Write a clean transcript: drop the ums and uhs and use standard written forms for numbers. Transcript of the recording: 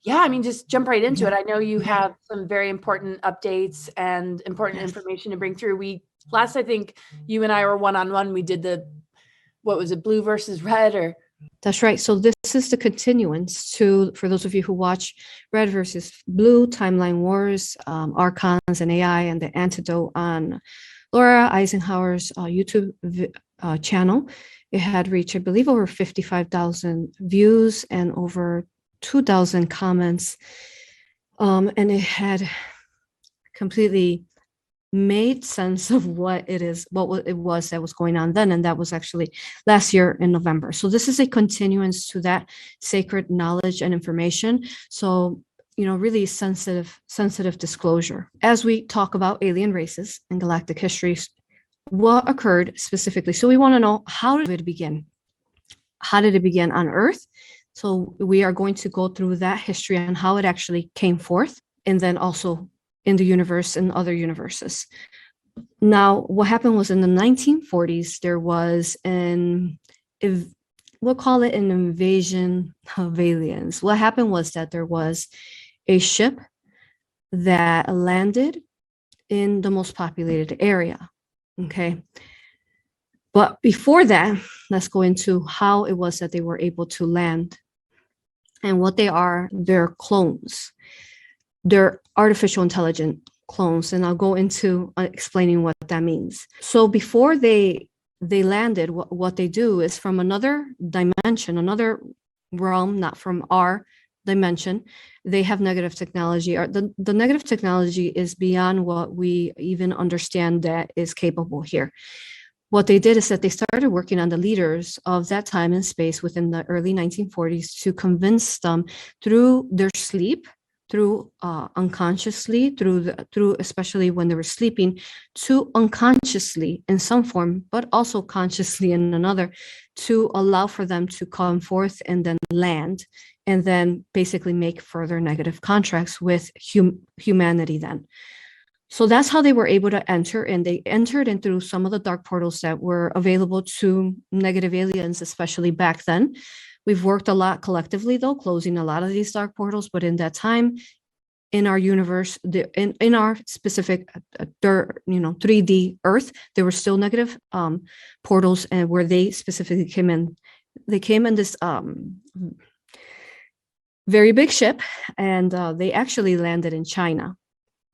Yeah, I mean, just jump right into Yeah. it. I know you Yeah. have some very important updates and important Yes. information to bring through. I think you and I were one-on-one. We did what was it, blue versus red, or? That's right. So this is the continuance for those of you who watch Red versus Blue, Timeline Wars, Archons and AI, and the antidote on Laura Eisenhower's YouTube channel. It had reached, I believe, over 55,000 views and over 2,000 comments. And it had completely made sense of what it was that was going on then. And that was actually last year in November. So this is a continuance to that sacred knowledge and information. So, really sensitive disclosure. As we talk about alien races and galactic histories, what occurred specifically? So we want to know, how did it begin? How did it begin on Earth? So we are going to go through that history and how it actually came forth, and then also in the universe and other universes. Now, what happened was in the 1940s, there was we'll call it an invasion of aliens. What happened was that there was a ship that landed in the most populated area, okay? But before that, let's go into how it was that they were able to land and what they are. They're clones. They're artificial intelligent clones, and I'll go into explaining what that means. So before they landed, what they do is from another dimension, another realm, not from our dimension, they have negative technology. Or the negative technology is beyond what we even understand that is capable here. What they did is that they started working on the leaders of that time and space within the early 1940s to convince them through their sleep, through unconsciously, through especially when they were sleeping, to unconsciously in some form, but also consciously in another, to allow for them to come forth and then land, and then basically make further negative contracts with humanity then. So that's how they were able to enter, and they entered in through some of the dark portals that were available to negative aliens, especially back then. We've worked a lot collectively, though, closing a lot of these dark portals. But in that time, in our universe, in our specific 3D Earth, there were still negative portals, and where they specifically came in. They came in this very big ship, and they actually landed in China.